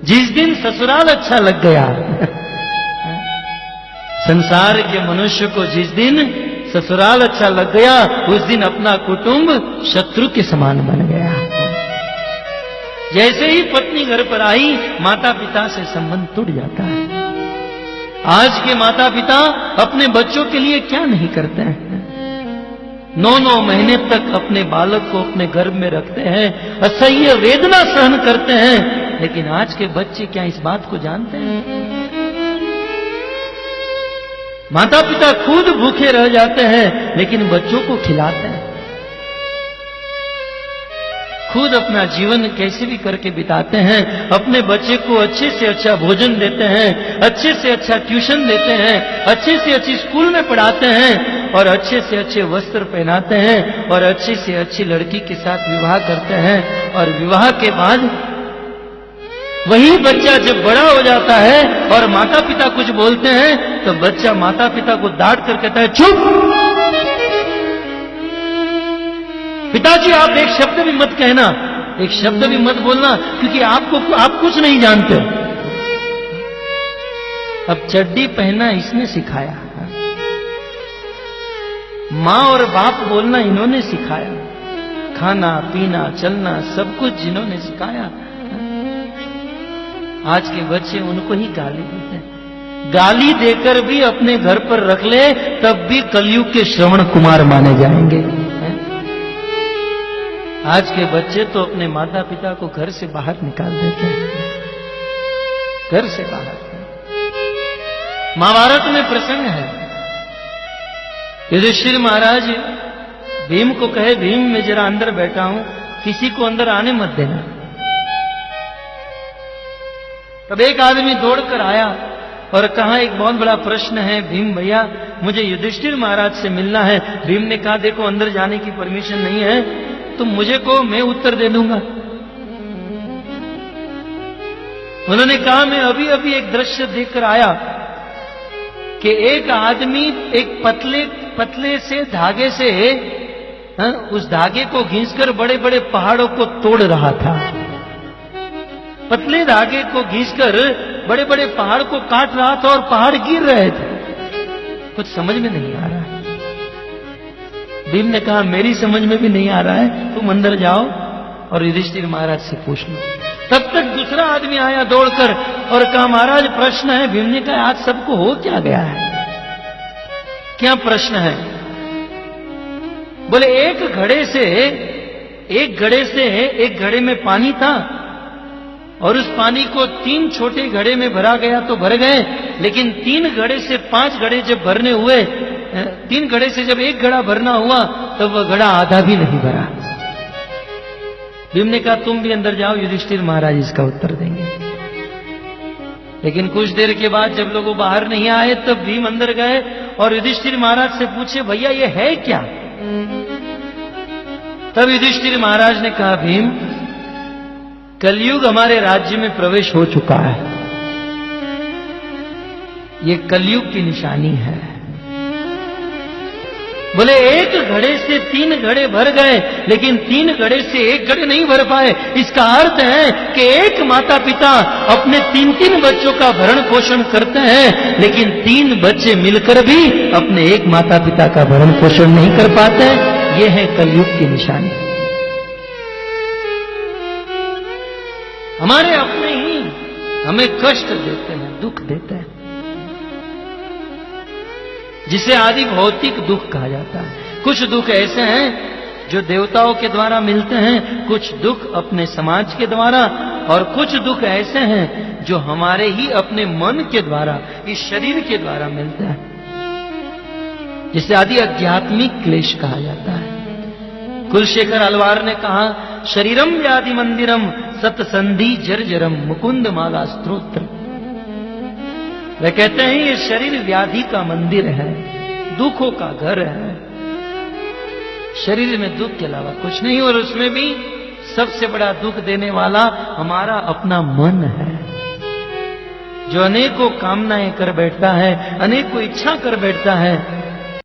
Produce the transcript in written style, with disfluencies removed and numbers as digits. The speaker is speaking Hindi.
जिस दिन ससुराल अच्छा लग गया, संसार के मनुष्य को जिस दिन ससुराल अच्छा लग गया, उस दिन अपना कुटुंब शत्रु के समान बन गया। जैसे ही पत्नी घर पर आई, माता पिता से संबंध टूट जाता है। आज के माता पिता अपने बच्चों के लिए क्या नहीं करते हैं? 9-9 महीने तक अपने बालक को अपने गर्भ में रखते हैं, असह्य वेदना सहन करते हैं। लेकिन आज के बच्चे क्या इस बात को जानते हैं? माता पिता खुद भूखे रह जाते हैं, लेकिन बच्चों को खिलाते हैं। खुद अपना जीवन कैसे भी करके बिताते हैं, अपने बच्चे को अच्छे से अच्छा भोजन देते हैं, अच्छे से अच्छा ट्यूशन देते हैं, अच्छे से अच्छी स्कूल में पढ़ाते हैं, और अच्छे से अच्छे वस्त्र पहनाते हैं, और अच्छे से अच्छी लड़की के साथ विवाह करते हैं। और विवाह के बाद वही बच्चा जब बड़ा हो जाता है और माता पिता कुछ बोलते हैं, तो बच्चा माता पिता को डांट कर कहता है, चुप, पिताजी आप एक शब्द भी मत कहना, एक शब्द भी मत बोलना, क्योंकि आप कुछ नहीं जानते। अब चड्डी पहनना इसने सिखाया, मां और बाप बोलना इन्होंने सिखाया, खाना पीना चलना सब कुछ जिन्होंने सिखाया। आज के बच्चे उनको ही गाली देते हैं। गाली देकर भी अपने घर पर रख ले, तब भी कलयुग के श्रवण कुमार माने जाएंगे। आज के बच्चे तो अपने माता पिता को घर से बाहर निकाल देते हैं, घर से बाहर। महाभारत में प्रसंग है, युधिष्ठिर महाराज भीम को कहे, भीम मैं जरा अंदर बैठा हूं, किसी को अंदर आने मत देना। तब एक आदमी दौड़कर आया और कहा, एक बहुत बड़ा प्रश्न है भीम भैया, मुझे युधिष्ठिर महाराज से मिलना है। भीम ने कहा, देखो अंदर जाने की परमिशन नहीं है, तुम मुझे को मैं उत्तर दे दूंगा। उन्होंने कहा, मैं अभी अभी एक दृश्य देखकर आया कि एक आदमी एक पतले से धागे से उस धागे को घिसकर बड़े बड़े पहाड़ों को तोड़ रहा था। पतले धागे को घिसकर बड़े बड़े पहाड़ को काट रहा था और पहाड़ गिर रहे थे। कुछ समझ में नहीं आ रहा है। भीम ने कहा, मेरी समझ में भी नहीं आ रहा है, तुम अंदर जाओ और युधिष्ठिर महाराज से पूछ लो। तब तक दूसरा आदमी आया दौड़कर और कहा, महाराज प्रश्न है। भीम ने कहा, आज सबको हो क्या गया है, क्या प्रश्न है? बोले, एक घड़े में पानी था और उस पानी को 3 छोटे घड़े में भरा गया तो भर गए, लेकिन 3 घड़े से 5 घड़े जब भरने हुए, 3 घड़े से जब 1 घड़ा भरना हुआ, तब वह घड़ा आधा भी नहीं भरा। भीम ने कहा, तुम भी अंदर जाओ, युधिष्ठिर महाराज इसका उत्तर देंगे। लेकिन कुछ देर के बाद जब लोग बाहर नहीं आए, तब भीम अंदर गए और युधिष्ठिर महाराज से पूछे, भैया ये है क्या? तब युधिष्ठिर महाराज ने कहा, भीम कलयुग हमारे राज्य में प्रवेश हो चुका है, ये कलयुग की निशानी है। बोले, एक घड़े से 3 घड़े भर गए, लेकिन 3 घड़े से 1 घड़े नहीं भर पाए। इसका अर्थ है कि एक माता पिता अपने 3-3 बच्चों का भरण पोषण करते हैं, लेकिन 3 बच्चे मिलकर भी अपने एक माता पिता का भरण पोषण नहीं कर पाते। ये है कलयुग की निशानी। हमारे अपने ही हमें कष्ट देते हैं, दुख देते हैं, जिसे आदि भौतिक दुख कहा जाता है। कुछ दुख ऐसे हैं जो देवताओं के द्वारा मिलते हैं, कुछ दुख अपने समाज के द्वारा, और कुछ दुख ऐसे हैं जो हमारे ही अपने मन के द्वारा, इस शरीर के द्वारा मिलते हैं, जिसे आदि आध्यात्मिक क्लेश कहा जाता है। कुलशेखर अलवार ने कहा, शरीरम व्याधि मंदिरम सतसंधि जर्जरम मुकुंद माला स्तोत्र। वे कहते हैं ये शरीर व्याधि का मंदिर है, दुखों का घर है। शरीर में दुख के अलावा कुछ नहीं, और उसमें भी सबसे बड़ा दुख देने वाला हमारा अपना मन है, जो अनेकों कामनाएं कर बैठता है, अनेकों इच्छा कर बैठता है,